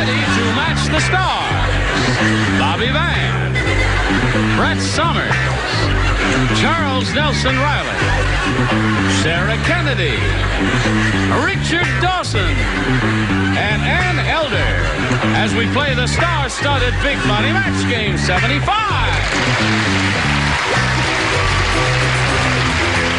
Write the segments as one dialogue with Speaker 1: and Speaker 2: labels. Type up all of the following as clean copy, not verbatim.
Speaker 1: ready to match the stars. Bobby Van, Brett Summers, Charles Nelson Reilly, Sarah Kennedy, Richard Dawson, and Ann Elder as we play the star-studded Big Money Match Game 75.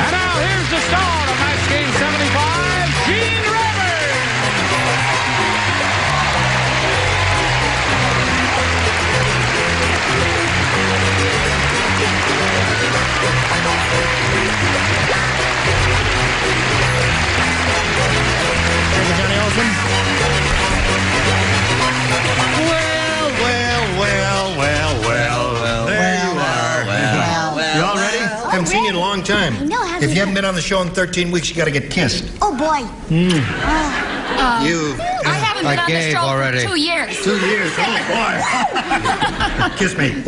Speaker 1: And now here's the star of Match Game 75, Gene Rivers.
Speaker 2: Johnny Olsen. Well. There you are. You all ready? Haven't seen you in a long time.
Speaker 3: I know,
Speaker 2: If you haven't been on the show in 13 weeks, you got to get kissed.
Speaker 3: Oh, boy.
Speaker 4: I haven't been on the show
Speaker 5: already.
Speaker 4: for 2 years.
Speaker 2: 2 years. Oh, boy. Kiss me.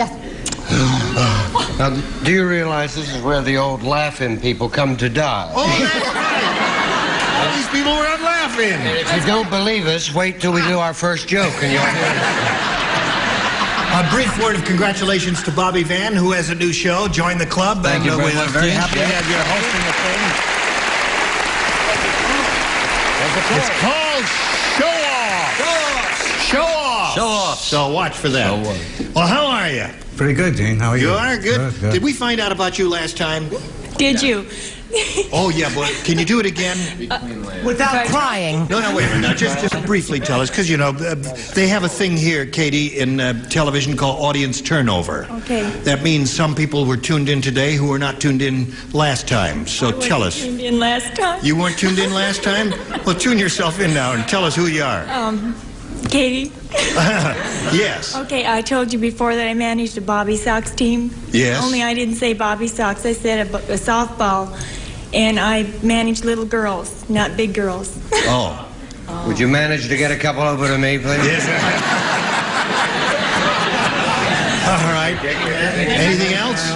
Speaker 5: Now, do you realize this is where the old laughing people come to die?
Speaker 2: Oh, that's right. All these people were out laughing.
Speaker 5: And if you don't believe us, wait till we do our first joke and you'll hear it.
Speaker 2: A brief word of congratulations to Bobby Van, who has a new show. Join the club.
Speaker 5: Thank you very much.
Speaker 2: Very happy to have you hosting the thing. It's called Show Off. Show Off. So watch for that. Well, how are you?
Speaker 6: Pretty good, Dean. How are you?
Speaker 2: You are good?
Speaker 6: Good.
Speaker 2: Did we find out about you last time?
Speaker 7: Did you?
Speaker 2: Oh, yeah, but can you do it again?
Speaker 7: Without crying.
Speaker 2: No, wait a minute. Now, just briefly tell us, because, you know, they have a thing here, Katie, in television called audience turnover.
Speaker 7: Okay.
Speaker 2: That means some people were tuned in today who were not tuned in last time. So tell us.
Speaker 7: Tuned in last time.
Speaker 2: You weren't tuned in last time? Well, tune yourself in now and tell us who you are.
Speaker 7: Katie.
Speaker 2: Yes.
Speaker 7: Okay, I told you before that I managed a Bobby Sox team.
Speaker 2: Yes.
Speaker 7: Only I didn't say Bobby Sox. I said a softball. And I manage little girls, not big girls.
Speaker 2: Oh.
Speaker 5: Would you manage to get a couple over to me, please?
Speaker 2: Yes. All right. Anything else?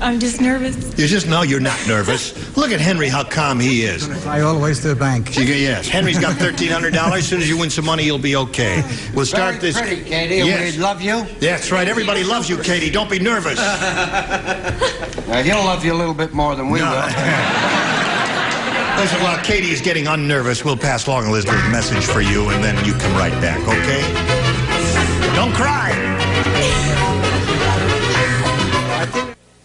Speaker 7: I'm just nervous.
Speaker 2: You're not nervous. Look at Henry, how calm he is.
Speaker 6: I always to the bank.
Speaker 2: Yes, Henry's got $1,300. As soon as you win some money, you'll be okay. We'll start
Speaker 5: Very
Speaker 2: this.
Speaker 5: pretty, Katie.
Speaker 2: Yes.
Speaker 5: We love you.
Speaker 2: That's right. Everybody loves you, Katie. Don't be nervous.
Speaker 5: Now, he'll love you a little bit more than we will.
Speaker 2: Listen, while Katie is getting unnervous, we'll pass along a little message for you, and then you come right back, okay? Don't cry.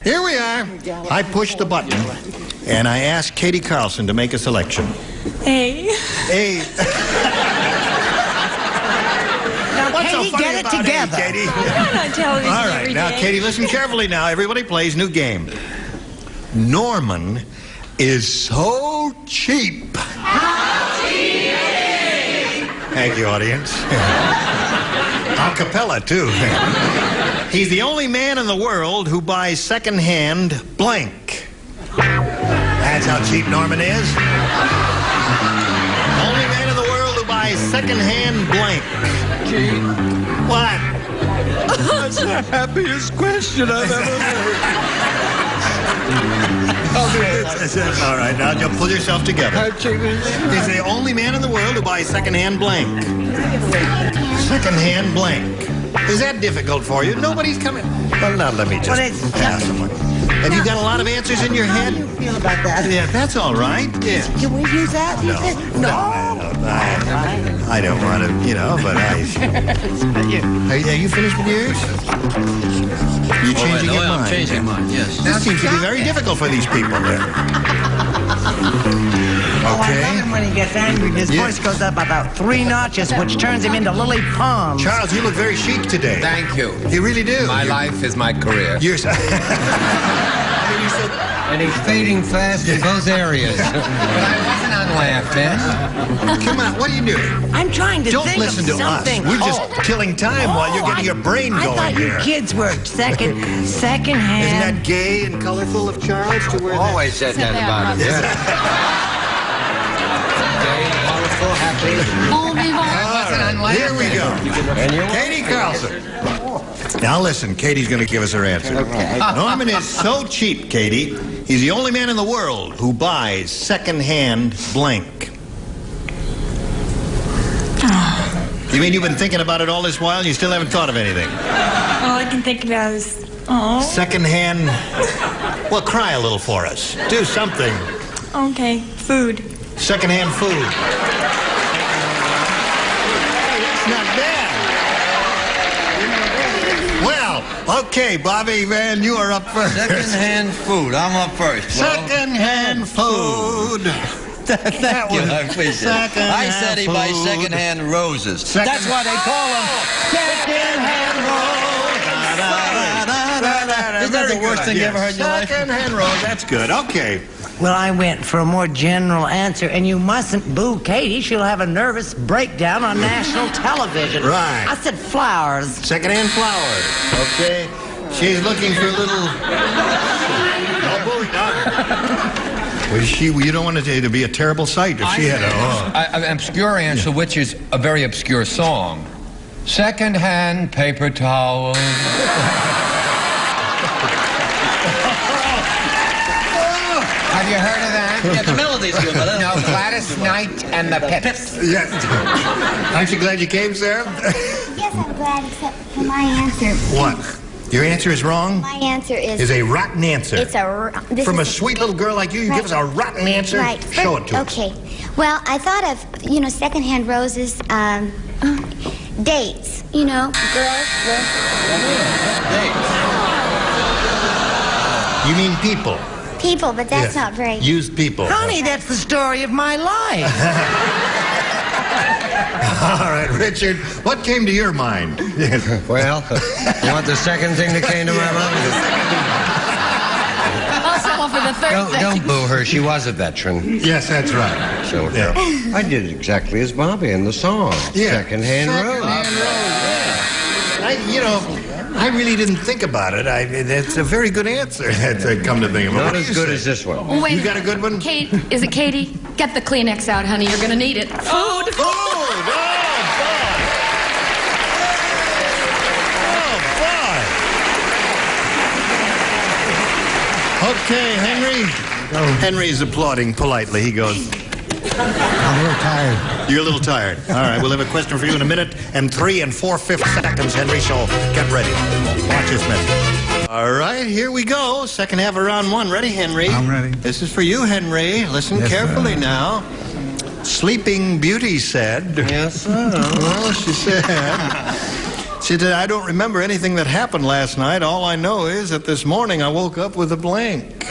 Speaker 2: Here we are. I pushed the button, and I asked Katie Carlson to make a selection.
Speaker 7: Hey.
Speaker 2: Hey.
Speaker 3: Now,
Speaker 2: What's so
Speaker 3: Katie,
Speaker 2: funny
Speaker 3: get it
Speaker 2: about
Speaker 3: together.
Speaker 2: A, Katie?
Speaker 7: I'm on television
Speaker 2: All right,
Speaker 7: every
Speaker 2: now,
Speaker 7: day.
Speaker 2: Katie, listen carefully now. Everybody plays new game. Norman is so cheap. Thank you, audience. A cappella, too. He's the only man in the world who buys second-hand blank. That's how cheap Norman is. Only man in the world who buys second-hand blank.
Speaker 5: Gee,
Speaker 2: What?
Speaker 5: that's the happiest question I've ever heard.
Speaker 2: All right, now just pull yourself together.
Speaker 5: How cheap is it?
Speaker 2: He's the only man in the world who buys second-hand blank. Second-hand blank. Is that difficult for you? Nobody's coming. Well, now let me just ask someone. Have you got a lot of answers in your head?
Speaker 3: How do you feel about that?
Speaker 2: Yeah, that's all right. Yeah.
Speaker 3: Can we use that?
Speaker 2: No. I don't want to, but Are you finished with yours? You changing your mind?
Speaker 8: I'm changing mine, yes.
Speaker 2: This seems to be very difficult for these people there.
Speaker 3: Oh, I love
Speaker 2: Okay.
Speaker 3: him when he gets angry. His voice goes up about 3 notches, which turns him into Lily Pons.
Speaker 2: Charles, you look very chic today.
Speaker 8: Thank you.
Speaker 2: You really do.
Speaker 8: My life is my career.
Speaker 2: You're so...
Speaker 5: And he's fading fast in both areas.
Speaker 8: But I wasn't unlaughing.
Speaker 2: Come on, what are you doing?
Speaker 3: I'm trying to
Speaker 2: Don't
Speaker 3: think
Speaker 2: listen
Speaker 3: of
Speaker 2: to us.
Speaker 3: something.
Speaker 2: We're just killing time while you're getting your brain
Speaker 3: I
Speaker 2: going
Speaker 3: thought you
Speaker 2: here.
Speaker 3: kids were second
Speaker 2: Isn't
Speaker 3: hand.
Speaker 2: that gay and colorful of Charles to wear that?
Speaker 5: Always said that about it. Gay, colorful, happy.
Speaker 2: Here we go.
Speaker 5: And you
Speaker 2: Katie Carlson. Now listen, Katie's going to give us her answer.
Speaker 3: Okay.
Speaker 2: Norman is so cheap, Katie. He's the only man in the world who buys second-hand blank. You mean you've been thinking about it all this while and you still haven't thought of anything?
Speaker 7: All I can think about is, oh.
Speaker 2: Secondhand. Well, cry a little for us. Do something.
Speaker 7: Okay, food.
Speaker 2: Secondhand food. It's not bad. Well, okay, Bobby, man, you are up first.
Speaker 9: Secondhand food. I'm up first.
Speaker 2: Secondhand food.
Speaker 9: Thank you. I appreciate it. I said he buys secondhand roses. That's why they call them secondhand roses. Isn't that the worst thing you ever heard in your life?
Speaker 2: Secondhand rose. That's good. Okay.
Speaker 3: Well, I went for a more general answer, and you mustn't boo Katie. She'll have a nervous breakdown on national television.
Speaker 2: Right.
Speaker 3: I said flowers.
Speaker 2: Secondhand flowers. Okay. She's looking for a little. No booing, no. Well, you don't want it to be a terrible sight if she had
Speaker 8: an obscure answer, which is a very obscure song. Second-hand paper towel. Have you heard of that?
Speaker 9: Yeah, the melody's good, but
Speaker 8: No, Gladys Knight and the Pips.
Speaker 2: Yes. Aren't you glad you came, Sarah?
Speaker 4: Yes, I'm glad, except for my answer.
Speaker 2: What? Your answer is wrong?
Speaker 4: My answer
Speaker 2: Is a rotten answer.
Speaker 4: It's a...
Speaker 2: From a sweet little girl like you, you give us a rotten answer?
Speaker 4: Right.
Speaker 2: Show it to us.
Speaker 4: Okay. Well, I thought of, secondhand roses, dates, girls.
Speaker 2: You mean people?
Speaker 4: People, but that's
Speaker 2: Yeah.
Speaker 4: not very...
Speaker 2: Used people.
Speaker 3: Honey, that's the story of my life.
Speaker 2: All right, Richard, what came to your mind?
Speaker 5: Well, you want the second thing that came to my mind?
Speaker 10: I'll settle for the third thing.
Speaker 5: Don't boo her. She was a veteran.
Speaker 2: Yes, that's right.
Speaker 5: So
Speaker 2: Yeah.
Speaker 5: I did exactly as Bobby in the song.
Speaker 2: Yeah.
Speaker 5: Secondhand rose.
Speaker 2: I really didn't think about it. That's a very good answer. Come to think of it.
Speaker 5: Not
Speaker 2: What do
Speaker 5: as
Speaker 2: you
Speaker 5: good
Speaker 2: say?
Speaker 5: as this one.
Speaker 10: Wait.
Speaker 2: You got a good one?
Speaker 10: Kate, is it Katie? Get the Kleenex out, honey. You're gonna need it. Food.
Speaker 2: Oh, okay, Henry. Henry's applauding politely. He goes,
Speaker 6: I'm a little tired.
Speaker 2: you're a little tired. All right, we'll have a question for you in a minute and 3 4/5 seconds, Henry, so get ready. Watch this minute. All right, here we go. Second half of round 1. Ready, Henry?
Speaker 6: I'm ready.
Speaker 2: This is for you, Henry. Listen
Speaker 6: Yes,
Speaker 2: carefully
Speaker 6: sir.
Speaker 2: now. Sleeping Beauty said...
Speaker 5: Yes, sir.
Speaker 2: Well, she said, I don't remember anything that happened last night. All I know is that this morning I woke up with a blank.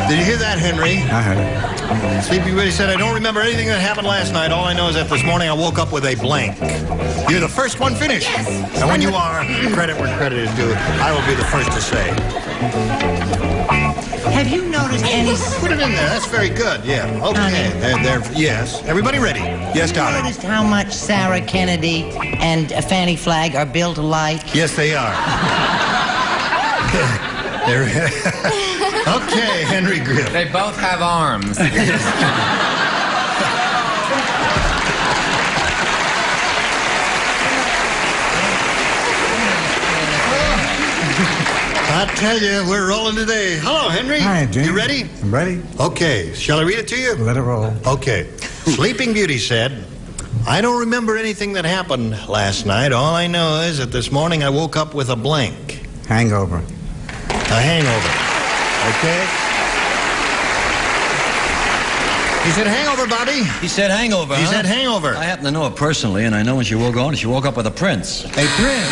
Speaker 2: Did you hear that, Henry?
Speaker 6: I heard it.
Speaker 2: Sleeping Beauty said, I don't remember anything that happened last night. All I know is that this morning I woke up with a blank. You're the first one finished.
Speaker 10: Yes.
Speaker 2: And when you are, credit where credit is due, I will be the first to say.
Speaker 3: Have you noticed any...
Speaker 2: Put it in there. That's very good. Yeah. Okay. Yes. Everybody ready? Yes, darling.
Speaker 3: Noticed how much Sarah Kennedy and Fanny Flagg are built alike?
Speaker 2: Yes, they are. Okay, Henry Griff.
Speaker 8: They both have arms.
Speaker 2: I tell you, we're rolling today. Hello, Henry.
Speaker 6: Hi, Jim.
Speaker 2: You ready?
Speaker 6: I'm ready.
Speaker 2: Okay. Shall I read it to you?
Speaker 6: Let it roll.
Speaker 2: Okay. Sleeping Beauty said, I don't remember anything that happened last night. All I know is that this morning I woke up with a blank.
Speaker 6: Hangover.
Speaker 2: A hangover. Okay? He said hangover, Bobby.
Speaker 9: He said hangover,
Speaker 2: He said hangover.
Speaker 9: I happen to know her personally, and I know when she woke up with a prince.
Speaker 2: A prince.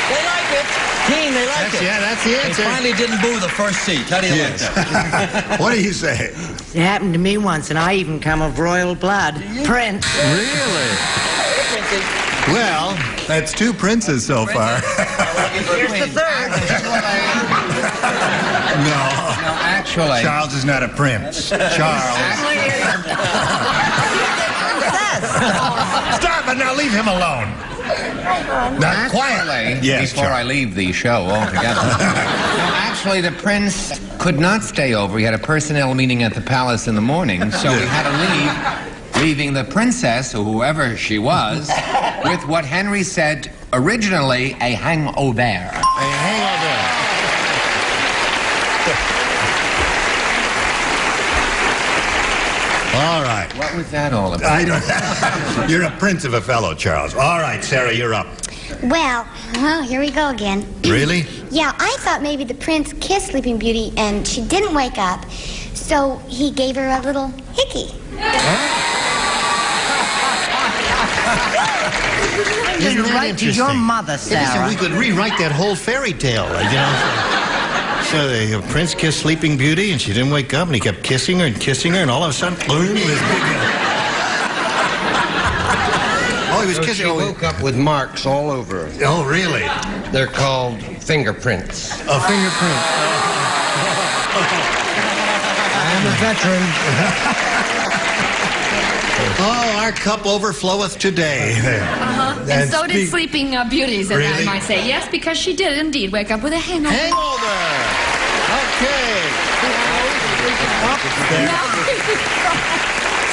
Speaker 9: They like it. Team, they like it.
Speaker 2: Yeah, that's the
Speaker 9: They
Speaker 2: answer.
Speaker 9: finally didn't boo the first seat. How do you like that?
Speaker 2: What do you say?
Speaker 3: It happened to me once, and I even come of royal blood. Prince.
Speaker 2: Really? Well, that's 2 princes so far.
Speaker 3: Here's the third.
Speaker 2: No.
Speaker 8: No, actually...
Speaker 2: Charles is not a prince. Charles. Stop it now. Leave him alone. Not quietly.
Speaker 8: Actually,
Speaker 2: Yes,
Speaker 8: before I
Speaker 2: Charles.
Speaker 8: leave the show altogether. No, actually, the prince could not stay over. He had a personnel meeting at the palace in the morning, so he had to leave, leaving the princess, or whoever she was, with what Henry said originally a hangover.
Speaker 2: A hangover.
Speaker 8: What was that all about?
Speaker 2: I don't. You're a prince of a fellow, Charles. All right, Sarah, you're up.
Speaker 4: Well, here we go again.
Speaker 2: Really?
Speaker 4: Yeah, I thought maybe the prince kissed Sleeping Beauty and she didn't wake up, so he gave her a little hickey.
Speaker 3: Just right to your mother, Sarah.
Speaker 2: Listen, we could rewrite that whole fairy tale, you know. So the prince kissed Sleeping Beauty, and she didn't wake up, and he kept kissing her, and all of a sudden, boom, this big... Oh, he was kissing...
Speaker 5: She woke up with marks all over her.
Speaker 2: Oh, really?
Speaker 5: They're called fingerprints.
Speaker 2: A fingerprint.
Speaker 5: I am a veteran.
Speaker 2: Oh, our cup overfloweth today.
Speaker 10: And so did Sleeping Beauties, as I might say. Yes, because she did indeed wake up with a hangover.
Speaker 2: Okay.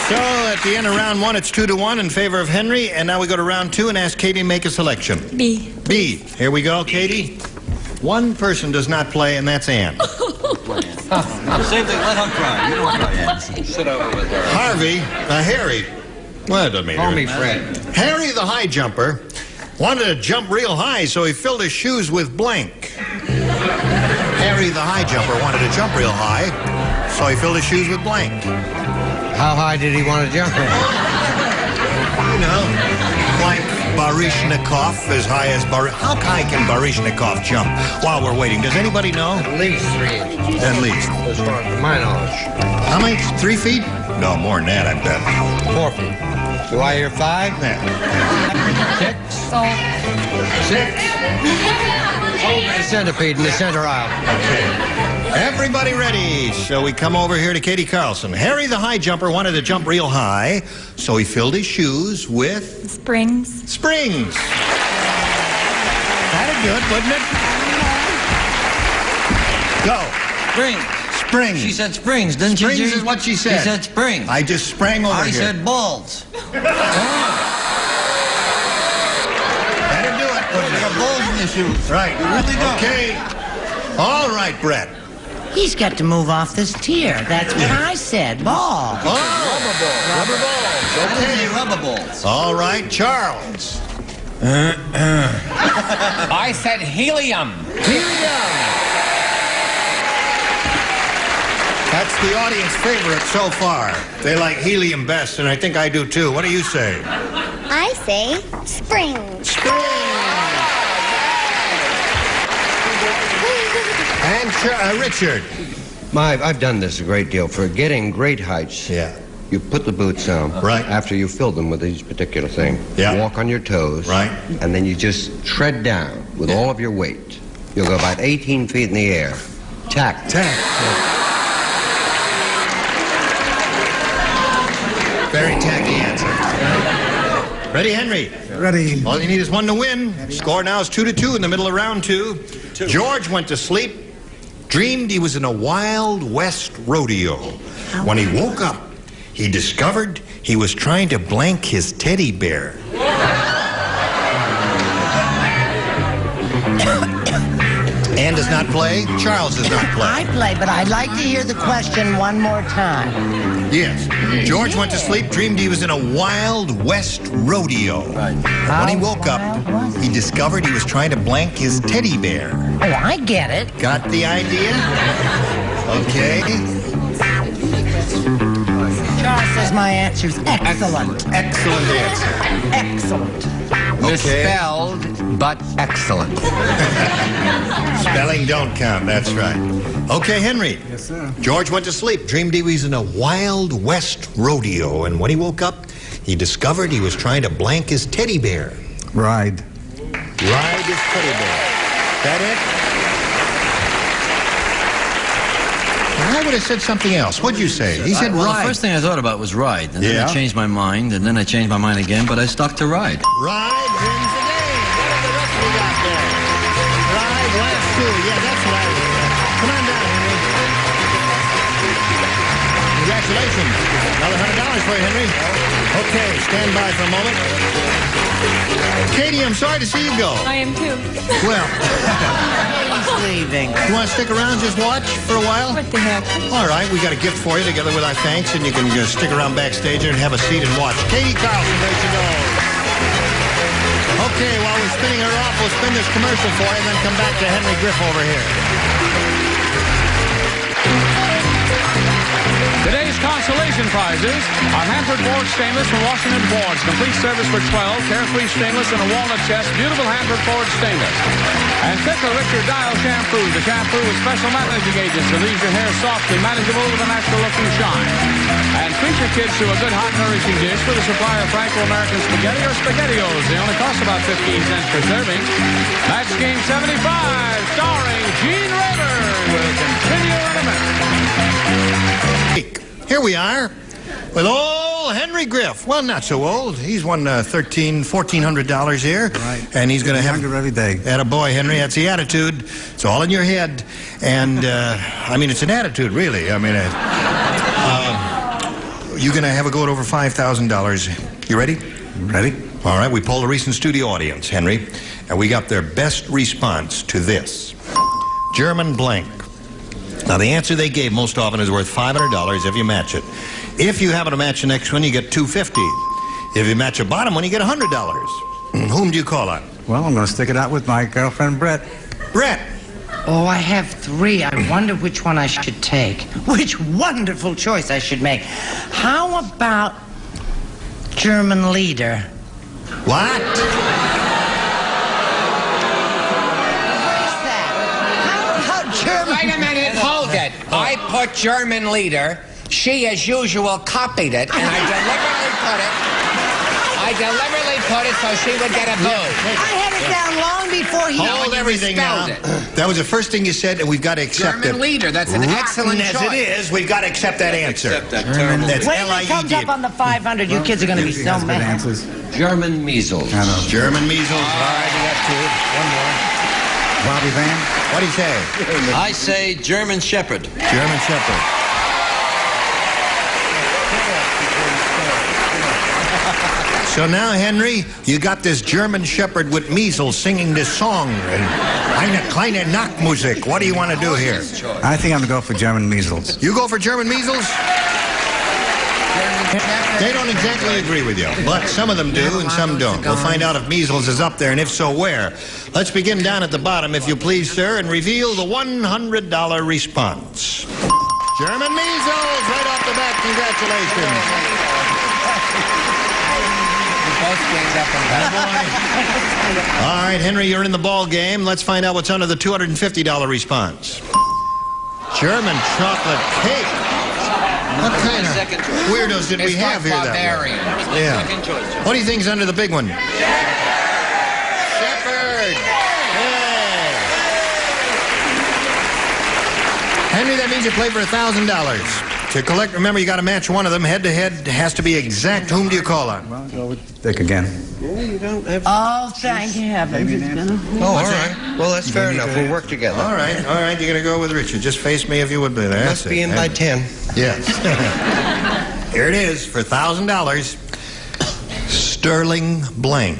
Speaker 2: So at the end of round one, it's 2-1 in favor of Henry, and now we go to round two and ask Katie to make a selection.
Speaker 7: B.
Speaker 2: B. Here we go, Katie. One person does not play, and that's Ann.
Speaker 9: Same thing. Let her cry. You don't cry, Ann. Sit over with her.
Speaker 2: Harvey, Harry. Well, it doesn't mean
Speaker 5: Call me Fred.
Speaker 2: Harry the high jumper wanted to jump real high, so he filled his shoes with blank. Harry the high jumper wanted to jump real high, so he filled his shoes with blank.
Speaker 5: How high did he want to jump?
Speaker 2: You know, like Baryshnikov, as high as How high can Baryshnikov jump? While we're waiting, does anybody know?
Speaker 5: At least 3 inches.
Speaker 2: At least.
Speaker 5: As far as my knowledge.
Speaker 2: How many? 3 feet? No, more than that, I bet.
Speaker 5: 4 feet. Do I hear 5?
Speaker 2: Yeah.
Speaker 5: 6. The centipede in the center aisle.
Speaker 2: Okay. Everybody ready? So we come over here to Katie Carlson. Harry the high jumper wanted to jump real high, so he filled his shoes with...
Speaker 7: Springs.
Speaker 2: Springs. That'd do it, wouldn't it? Go.
Speaker 9: Springs.
Speaker 2: Springs.
Speaker 9: She said springs, didn't she?
Speaker 2: Springs is what she said.
Speaker 9: She said springs.
Speaker 2: I just sprang over
Speaker 9: I
Speaker 2: here.
Speaker 9: said balls.
Speaker 2: That'd do it, wouldn't
Speaker 9: You got
Speaker 2: it?
Speaker 9: balls in your shoes.
Speaker 2: Right.
Speaker 9: You really do.
Speaker 2: Okay. All right, Brett.
Speaker 3: He's got to move off this tier. That's what I said. Ball.
Speaker 2: Oh, rubber balls.
Speaker 9: Okay, rubber balls.
Speaker 2: All right, Charles.
Speaker 8: I said helium.
Speaker 2: That's the audience favorite so far. They like helium best, and I think I do too. What do you say?
Speaker 4: I say springs.
Speaker 2: And Richard.
Speaker 5: I've done this a great deal. For getting great heights, you put the boots on.
Speaker 2: Right.
Speaker 5: After you fill them with these particular things.
Speaker 2: Yeah.
Speaker 5: Walk on your toes.
Speaker 2: Right.
Speaker 5: And then you just tread down with all of your weight. You'll go about 18 feet in the air. Tack.
Speaker 2: Very tacky answer. Ready, Henry?
Speaker 6: Ready.
Speaker 2: All you need is one to win. Score now is 2-2 in the middle of round two. George went to sleep, dreamed he was in a Wild West rodeo. When he woke up, he discovered he was trying to blank his teddy bear. Ann does not play. Charles does not play.
Speaker 3: I play, but I'd like to hear the question one more time.
Speaker 2: Yes. George went to sleep, dreamed he was in a Wild West rodeo. When he woke up, he discovered he was trying to blank his teddy bear.
Speaker 3: Oh, I get it.
Speaker 2: Got the idea? Okay.
Speaker 3: Charles says my answer's excellent.
Speaker 2: Excellent answer.
Speaker 3: Excellent.
Speaker 8: Misspelled, but excellent.
Speaker 2: Spelling don't count, that's right. Okay, Henry.
Speaker 6: Yes, sir.
Speaker 2: George went to sleep, dreamed he was in a Wild West rodeo, and when he woke up, he discovered he was trying to blank his teddy bear.
Speaker 6: Ride.
Speaker 2: Ride his teddy bear. That it? I would have said something else. What'd you say? He said
Speaker 9: Well,
Speaker 2: ride.
Speaker 9: the first thing I thought about was ride. And then I changed my mind, and then I changed my mind again, but I stuck to ride.
Speaker 2: Ride wins the game. What are the rest we got there? Ride, last two. Yeah, that's what I was saying. Come on down, Henry. Congratulations. Another $100 for you, Henry. Okay, stand by for a moment. Katie, I'm sorry to see you go.
Speaker 7: I am too.
Speaker 2: Well,
Speaker 3: He's leaving.
Speaker 2: you want to stick around, just watch for a while?
Speaker 7: What the heck?
Speaker 2: All right, we got a gift for you together with our thanks, and you can just stick around backstage and have a seat and watch. Katie Carlson, there she goes. Okay, while we're spinning her off, we'll spin this commercial for you and then come back to Henry Griff over here.
Speaker 1: Today's consolation prizes are Hanford Ford Stainless from Washington Fords. Complete service for 12, Carefree Stainless and a walnut chest. Beautiful Hanford Ford Stainless. And Thicker Richard Dial Shampoo. The shampoo with special managing agents that leaves your hair soft and manageable with a natural looking shine. And treat your kids to a good hot nourishing dish with a supply of Franco-American spaghetti or SpaghettiOs. They only cost about 15 cents per serving. Match Game 75, starring Gene Rayburn, will continue in a minute.
Speaker 2: Here we are with old Henry Griff. Well, not so old. He's won $1,400 here.
Speaker 6: Right.
Speaker 2: And he's going to have...
Speaker 6: Younger every day.
Speaker 2: Attaboy, Henry. That's the attitude. It's all in your head. And, I mean, it's an attitude, really. I mean, you're going to have a go at over $5,000. You ready?
Speaker 6: Ready?
Speaker 2: All right. We polled a recent studio audience, Henry. And we got their best response to this. German blank. Now, the answer they gave most often is worth $500 if you match it. If you happen to match the next one, you get $250. If you match a bottom one, you get $100. Whom do you call on?
Speaker 6: Well, I'm going to stick it out with my girlfriend, Brett.
Speaker 2: Brett.
Speaker 3: Oh, I have 3. I wonder which one I should take. Which wonderful choice I should make. How about German leader?
Speaker 2: What?
Speaker 8: Wait a minute, hold it. I put German leader. She, as usual, copied it, and I deliberately put it so she would get a vote.
Speaker 3: I had it down long before he...
Speaker 2: Hold everything now. That was the first thing you said, and we've got to accept
Speaker 8: German
Speaker 2: it.
Speaker 8: leader, that's an excellent
Speaker 2: as
Speaker 8: choice.
Speaker 2: it is, we've got to accept that answer.
Speaker 9: Accept that term.
Speaker 2: That's
Speaker 3: When it comes
Speaker 2: L-I-E-D.
Speaker 3: up on the 500, you kids are going to be
Speaker 6: He
Speaker 3: so
Speaker 6: has good
Speaker 3: mad.
Speaker 6: answers.
Speaker 5: German measles.
Speaker 6: I know.
Speaker 2: German measles. All right, we got 2. One more.
Speaker 6: Bobby Van?
Speaker 2: What do you say?
Speaker 9: I say German Shepherd.
Speaker 2: German Shepherd. So now, Henry, you got this German Shepherd with measles singing this song. Eine kleine Nachtmusik. What do you want to do here?
Speaker 6: I think I'm going to go for German measles.
Speaker 2: You go for German measles? They don't exactly agree with you, but some of them do and some don't. We'll find out if measles is up there, and if so, where. Let's begin down at the bottom, if you please, sir, and reveal the $100 response. German measles, right off the bat. Congratulations. All right, Henry, you're in the ball game. Let's find out what's under the $250 response. German chocolate cake. What kind of weirdos did we have here that way? Yeah. What do you think's under the big one? Shepherd. Yeah. Henry, that means you play for $1,000. To collect, remember, you got to match one of them. Head-to-head has to be exact. Whom do you call on?
Speaker 6: Well, go with Dick again.
Speaker 3: Oh, thank heavens.
Speaker 5: Oh, all right. Well, that's fair enough. We'll work together.
Speaker 2: All right. You're going to go with Richard. Just face me if you would be there.
Speaker 5: Must be in by 10.
Speaker 2: Yes. Here it is for $1,000. Sterling blank.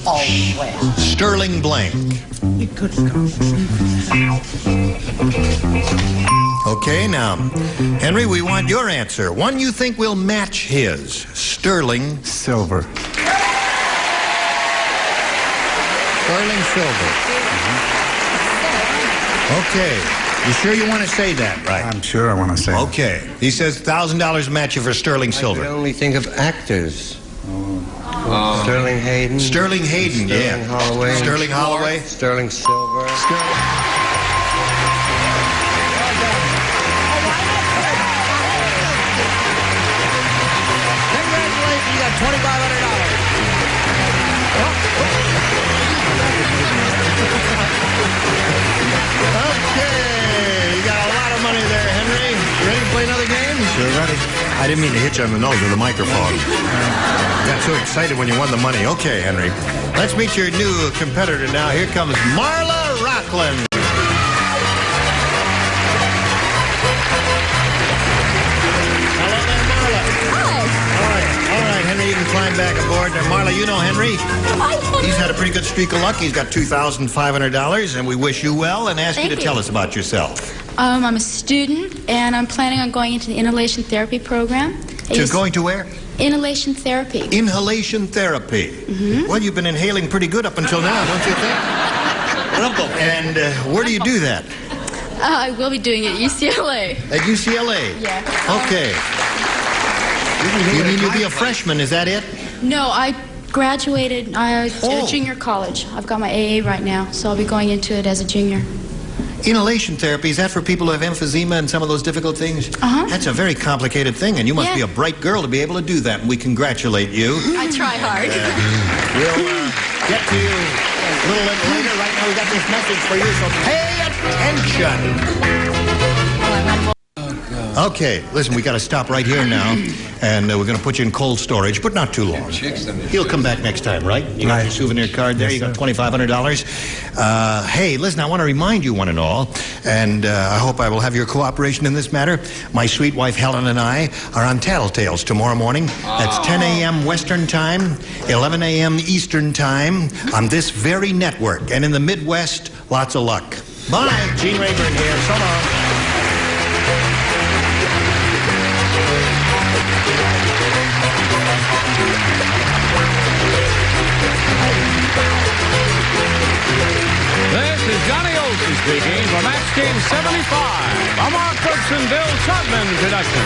Speaker 3: Oh, well.
Speaker 2: Sterling blank.
Speaker 3: You could go.
Speaker 2: Okay, now, Henry, we want your answer. One you think will match his. Sterling.
Speaker 6: Silver.
Speaker 2: Sterling silver. Okay. You sure you want to say that, right?
Speaker 6: I'm sure I want to say it.
Speaker 2: Okay. He says $1,000 match you for sterling
Speaker 5: I
Speaker 2: silver.
Speaker 5: can only think of actors. Sterling Hayden.
Speaker 2: Sterling Hayden,
Speaker 5: Sterling
Speaker 2: yeah.
Speaker 5: Holloway.
Speaker 2: Sterling Holloway.
Speaker 5: Sterling Silver.
Speaker 2: Congratulations, you got Okay, you got a lot of money there, Henry. You ready to play another game?
Speaker 6: Sure ready.
Speaker 2: I didn't mean to hit you on the nose with a microphone. You got so excited when you won the money. Okay, Henry. Let's meet your new competitor now. Here comes Marla Rockland. Hello. you know Henry. He's had a pretty good streak of luck. He's got $2,500, and we wish you well and ask you to tell us about yourself.
Speaker 11: I'm a student, and I'm planning on going into the inhalation therapy program.
Speaker 2: Going to where?
Speaker 11: Inhalation therapy.
Speaker 2: Inhalation therapy.
Speaker 11: Mm-hmm.
Speaker 2: Well, you've been inhaling pretty good up until now, don't you think? And where do you do that?
Speaker 11: I will be doing it at UCLA.
Speaker 2: At UCLA?
Speaker 11: Yeah.
Speaker 2: Okay. You mean you'll be a freshman, is that it?
Speaker 11: No, I graduated at junior college. I've got my AA right now, so I'll be going into it as a junior.
Speaker 2: Inhalation therapy, is that for people who have emphysema and some of those difficult things?
Speaker 11: Uh-huh.
Speaker 2: That's a very complicated thing, and you must be a bright girl to be able to do that, and we congratulate you.
Speaker 11: I try hard.
Speaker 2: We'll get to you a little bit later. Right now we got this message for you, so pay attention. Okay, listen, we got to stop right here now, and we're going to put you in cold storage, but not too long. He'll come back next time, right? You got your souvenir card there. You got $2,500. Hey, listen, I want to remind you one and all, and I hope I will have your cooperation in this matter. My sweet wife Helen and I are on Tattletales tomorrow morning. That's 10 a.m. Western Time, 11 a.m. Eastern Time on this very network. And in the Midwest, lots of luck. Bye. Gene Rayburn here. So long.
Speaker 1: This is Johnny Olsen speaking for Match Game 75, a Mark Brooks and Bill Tubman production.